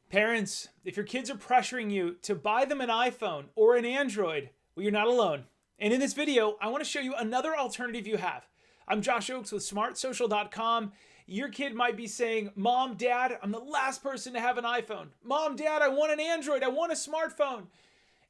Parents, if your kids are pressuring you to buy them an iPhone or an Android, well, you're not alone. And in this video, I want to show you another alternative you have. I'm Josh Ochs with smartsocial.com. Your kid might be saying, Mom, Dad, I'm the last person to have an iPhone. Mom, Dad, I want an Android. I want a smartphone.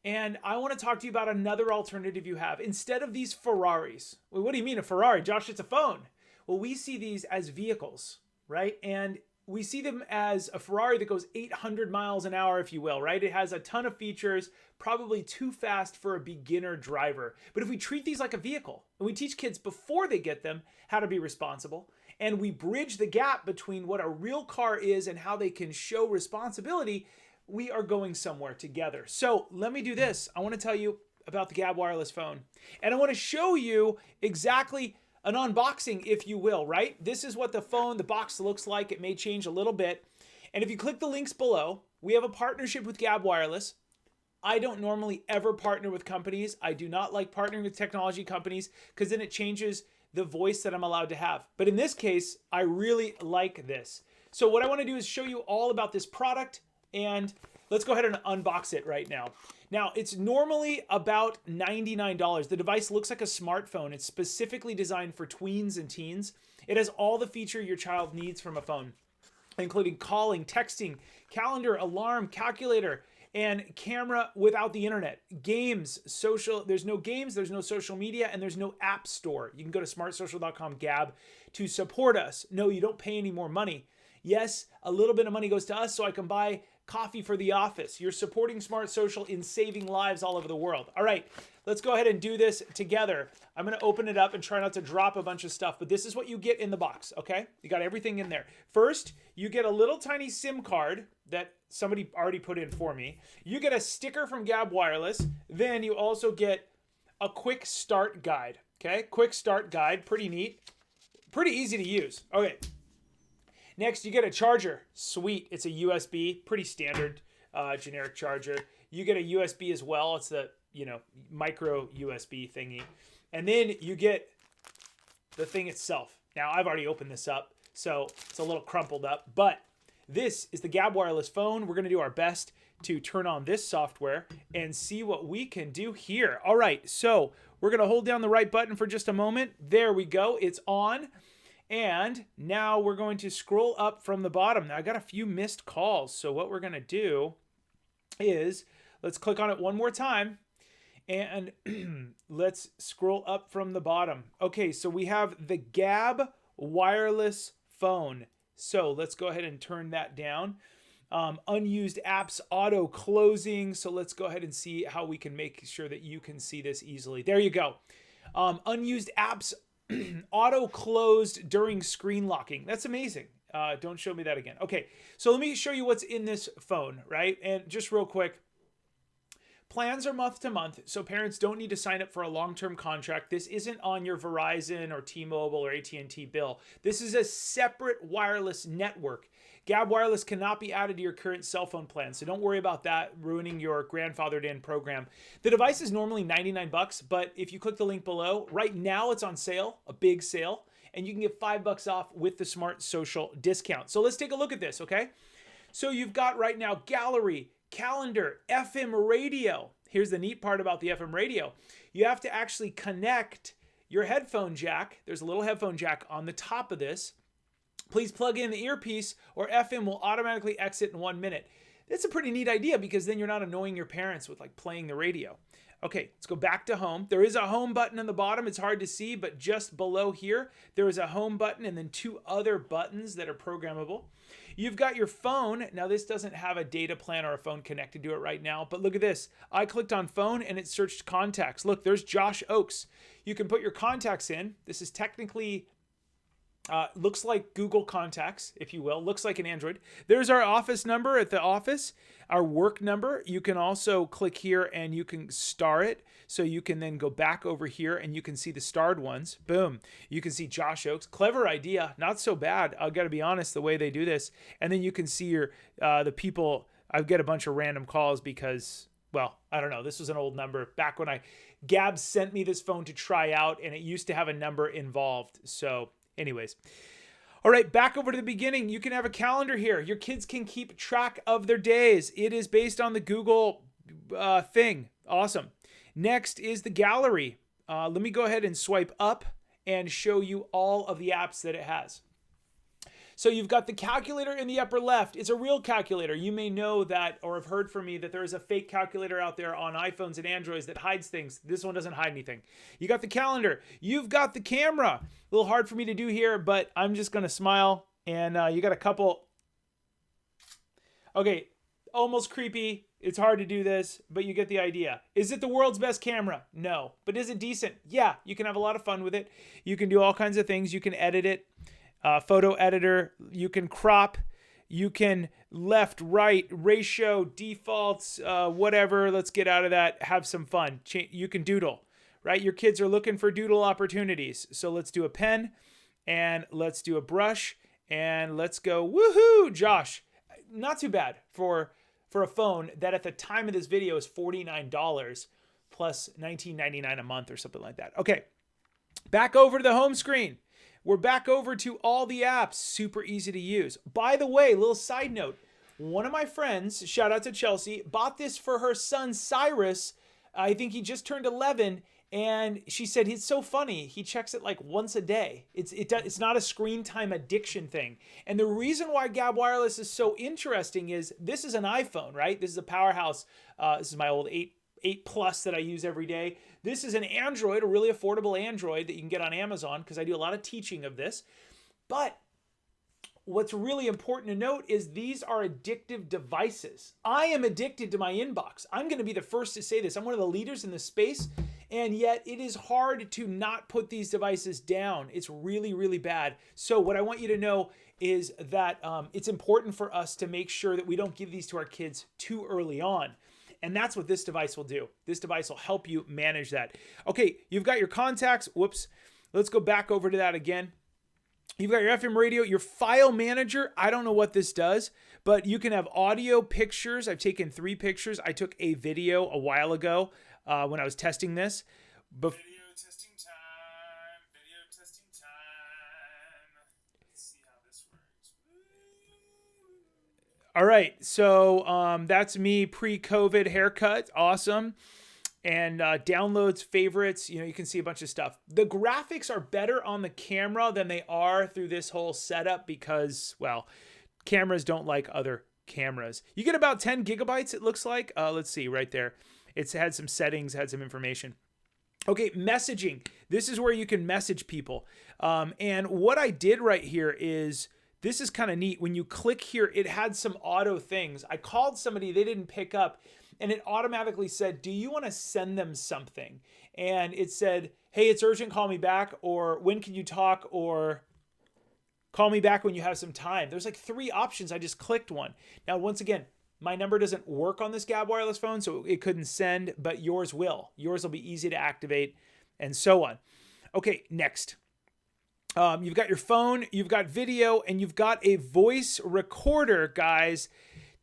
And I want to talk to you about another alternative you have. Instead of these Ferraris. Well, what do you mean a Ferrari? Josh, it's a phone. Well, we see these as vehicles, right? And we see them as a Ferrari that goes 800 miles an hour, if you will, right? It has a ton of features, probably too fast for a beginner driver. But if we treat these like a vehicle and we teach kids before they get them how to be responsible, and we bridge the gap between what a real car is and how they can show responsibility, we are going somewhere together. So let me do this. I want to tell you about the Gabb wireless phone. And I want to show you exactly an unboxing, if you will, right? This is what the phone, the box looks like. It may change a little bit. And if you click the links below, we have a partnership with Gabb Wireless. I don't normally ever partner with companies. I do not like partnering with technology companies because then it changes the voice that I'm allowed to have. But in this case, I really like this. So what I want to do is show you all about this product, and let's go ahead and unbox it right now. Now, it's normally about $99. The device looks like a smartphone. It's specifically designed for tweens and teens. It has all the feature your child needs from a phone, including calling, texting, calendar, alarm, calculator, and camera without the internet. Games, social, there's no games, there's no social media, and there's no app store. You can go to smartsocial.com Gabb to support us. No, you don't pay any more money. Yes, a little bit of money goes to us so I can buy coffee for the office. You're supporting Smart Social in saving lives all over the world. All right, let's go ahead and do this together. I'm going to open it up and try not to drop a bunch of stuff, but this is what you get in the box, okay? You got everything in there. First, you get a little tiny SIM card that somebody already put in for me. You get a sticker from Gabb Wireless. Then you also get a quick start guide, okay? Quick start guide, pretty neat. Pretty easy to use. Okay. Next, you get a charger. Sweet. It's a USB, pretty standard generic charger. You get a USB as well. It's the, micro USB thingy. And then you get the thing itself. Now, I've already opened this up, so it's a little crumpled up. But this is the Gabb wireless phone. We're going to do our best to turn on this software and see what we can do here. All right, so we're going to hold down the right button for just a moment. There we go. It's on. And now we're going to scroll up from the bottom. Now I got a few missed calls. So what we're going to do is let's click on it one more time and let's scroll up from the bottom. Okay, so we have the Gabb wireless phone. So let's go ahead and turn that down. Unused apps auto closing. So let's go ahead and see how we can make sure that you can see this easily. There you go. Unused apps auto closed during screen locking. That's amazing. Don't show me that again. Okay, so let me show you what's in this phone, right? And just real quick, plans are month to month, so parents don't need to sign up for a long-term contract. This isn't on your Verizon or T-Mobile or AT&T bill. This is a separate wireless network. Gabb Wireless cannot be added to your current cell phone plan, so don't worry about that ruining your grandfathered in program. The device is normally $99, but if you click the link below, right now it's on sale, a big sale, and you can get $5 off with the Smart Social discount. So let's take a look at this, okay? So you've got right now gallery, calendar, FM radio. Here's the neat part about the FM radio. You have to actually connect your headphone jack. There's a little headphone jack on the top of this. Please plug in the earpiece or FM will automatically exit in 1 minute. That's a pretty neat idea because then you're not annoying your parents with like playing the radio. Okay, let's go back to home. There is a home button on the bottom. It's hard to see, but just below here, there is a home button and then two other buttons that are programmable. You've got your phone. Now this doesn't have a data plan or a phone connected to it right now, but look at this. I clicked on phone and it searched contacts. Look, there's Josh Ochs. You can put your contacts in. This is technically looks like Google Contacts, if you will. Looks like an Android. There's our office number at the office, our work number. You can also click here and you can star it. So you can then go back over here and you can see the starred ones. Boom. You can see Josh Ochs. Clever idea. Not so bad. I've got to be honest, the way they do this. And then you can see your the people. I get a bunch of random calls because, well, I don't know. This was an old number back when Gabb sent me this phone to try out and it used to have a number involved. So anyways, All right, back over to the beginning. You can have a calendar here. Your kids can keep track of their days. It is based on the Google thing. Awesome. Next is the gallery. Let me go ahead and swipe up and show you all of the apps that it has. So you've got the calculator in the upper left. It's a real calculator. You may know that, or have heard from me, that there is a fake calculator out there on iPhones and Androids that hides things. This one doesn't hide anything. You got the calendar. You've got the camera. A little hard for me to do here, but I'm just going to smile. And you got a couple. Okay, almost creepy. It's hard to do this, but you get the idea. Is it the world's best camera? No. But is it decent? Yeah, you can have a lot of fun with it. You can do all kinds of things. You can edit it. Photo editor, you can crop, you can left, right, ratio, defaults, whatever. Let's get out of that. Have some fun. You can doodle, right? Your kids are looking for doodle opportunities. So let's do a pen and let's do a brush and let's go. Woohoo, Josh. Not too bad for a phone that at the time of this video is $49 plus $19.99 a month or something like that. Okay, back over to the home screen. We're back over to all the apps. Super easy to use. By the way, little side note. One of my friends, shout out to Chelsea, bought this for her son Cyrus. I think he just turned 11. And she said, it's so funny. He checks it like once a day. It's not a screen time addiction thing. And the reason why Gabb Wireless is so interesting is this is an iPhone, right? This is a powerhouse. This is my old 8 Plus that I use every day. This is an Android, a really affordable Android that you can get on Amazon because I do a lot of teaching of this. But what's really important to note is these are addictive devices. I am addicted to my inbox. I'm going to be the first to say this. I'm one of the leaders in this space, and yet it is hard to not put these devices down. It's really, really bad. So what I want you to know is that it's important for us to make sure that we don't give these to our kids too early on. And that's what this device will do. This device will help you manage that. Okay, you've got your contacts. Whoops. Let's go back over to that again. You've got your FM radio, your file manager. I don't know what this does, but you can have audio, pictures. I've taken 3 pictures. I took a video a while ago when I was testing this. Video testing time. Video testing time. Let's see how this works. All right, so that's me pre-COVID haircut. Awesome. And downloads, favorites, you can see a bunch of stuff. The graphics are better on the camera than they are through this whole setup because, well, cameras don't like other cameras. You get about 10 gigabytes, it looks like. Let's see, right there. It's had some settings, had some information. Okay, messaging. This is where you can message people. And what I did right here is, this is kind of neat. When you click here, it had some auto things. I called somebody, they didn't pick up, and it automatically said, do you want to send them something? And it said, hey, it's urgent, call me back, or when can you talk, or call me back when you have some time. There's like 3 options. I just clicked one. Now, once again, my number doesn't work on this Gabb Wireless phone, so it couldn't send, but yours will. Yours will be easy to activate, and so on. Okay, next. You've got your phone, you've got video, and you've got a voice recorder, guys.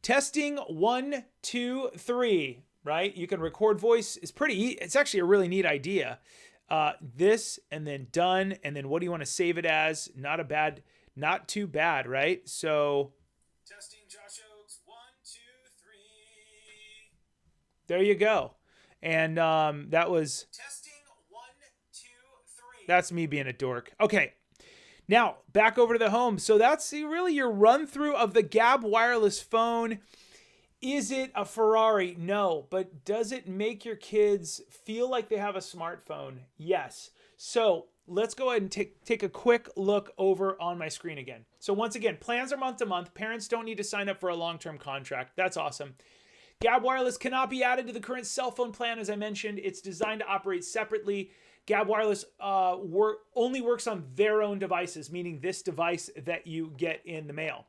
Testing 1, 2, 3, right? You can record voice. It's actually a really neat idea. This, and then done, and then what do you want to save it as? Not too bad, right? So testing Josh Ochs, 1, 2, 3. There you go. And that was testing 1, 2, 3. That's me being a dork. Okay. Now, back over to the home. So that's really your run through of the Gabb Wireless phone. Is it a Ferrari? No. But does it make your kids feel like they have a smartphone? Yes. So let's go ahead and take a quick look over on my screen again. So once again, plans are month to month. Parents don't need to sign up for a long-term contract. That's awesome. Gabb Wireless cannot be added to the current cell phone plan. As I mentioned, it's designed to operate separately. Gabb Wireless only works on their own devices, meaning this device that you get in the mail.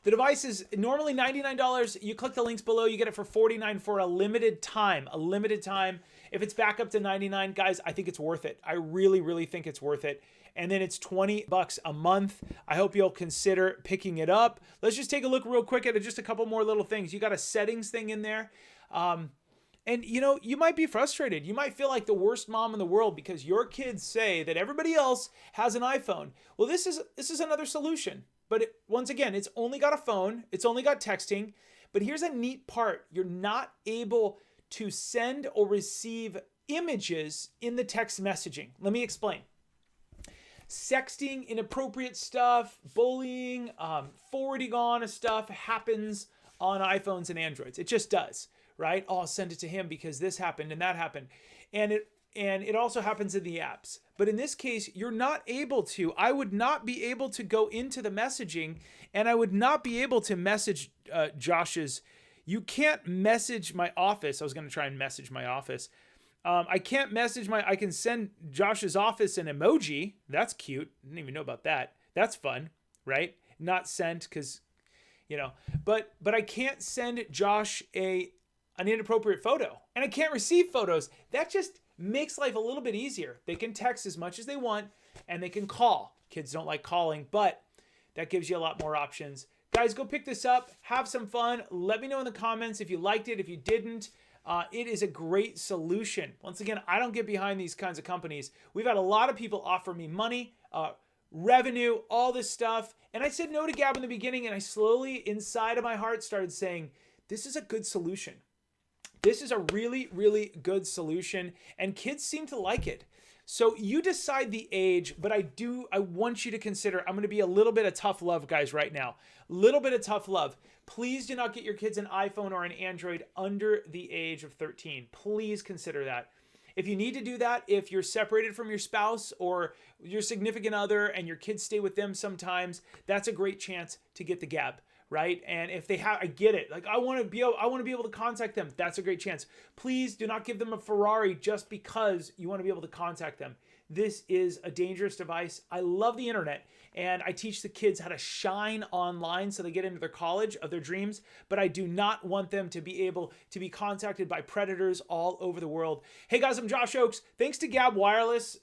The device is normally $99. You click the links below, you get it for $49 for a limited time. A limited time. If it's back up to $99, guys, I think it's worth it. I really, really think it's worth it. And then it's $20 a month. I hope you'll consider picking it up. Let's just take a look real quick at just a couple more little things. You got a settings thing in there. And you might be frustrated. You might feel like the worst mom in the world because your kids say that everybody else has an iPhone. Well, this is another solution. But once again, it's only got a phone. It's only got texting. But here's a neat part. You're not able to send or receive images in the text messaging. Let me explain. Sexting, inappropriate stuff, bullying, forwarding on of stuff happens on iPhones and Androids. It just does, right? Oh, I'll send it to him because this happened and that happened. And it also happens in the apps. But in this case, you're not able to. I would not be able to go into the messaging, and I would not be able to message Josh's. You can't message my office. I was going to try and message my office. I can't message I can send Josh's office an emoji. That's cute. I didn't even know about that. That's fun, right? Not sent because, but I can't send Josh an inappropriate photo, and I can't receive photos. That just makes life a little bit easier. They can text as much as they want, and they can call. Kids don't like calling, but that gives you a lot more options. Guys, go pick this up. Have some fun. Let me know in the comments if you liked it, if you didn't. It is a great solution. Once again, I don't get behind these kinds of companies. We've had a lot of people offer me money, revenue, all this stuff. And I said no to Gabb in the beginning, and I slowly, inside of my heart, started saying, this is a good solution. This is a really, really good solution, and kids seem to like it. So you decide the age, but I want you to consider, I'm going to be a little bit of tough love, guys, right now. Little bit of tough love. Please do not get your kids an iPhone or an Android under the age of 13. Please consider that. If you need to do that, if you're separated from your spouse or your significant other and your kids stay with them sometimes, that's a great chance to get the Gabb, right? And if they have, I get it. Like I want to be able to contact them. That's a great chance. Please do not give them a Ferrari just because you want to be able to contact them. This is a dangerous device. I love the internet, and I teach the kids how to shine online so they get into their college of their dreams, but I do not want them to be able to be contacted by predators all over the world. Hey guys, I'm Josh Ochs. Thanks to Gabb Wireless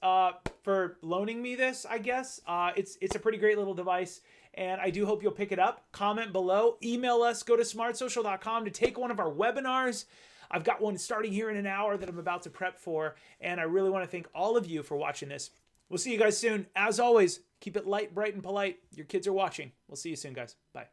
for loaning me this, I guess. It's a pretty great little device, and I do hope you'll pick it up. Comment below. Email us. Go to smartsocial.com to take one of our webinars. I've got one starting here in an hour that I'm about to prep for, and I really want to thank all of you for watching this. We'll see you guys soon. As always, keep it light, bright, and polite. Your kids are watching. We'll see you soon, guys. Bye.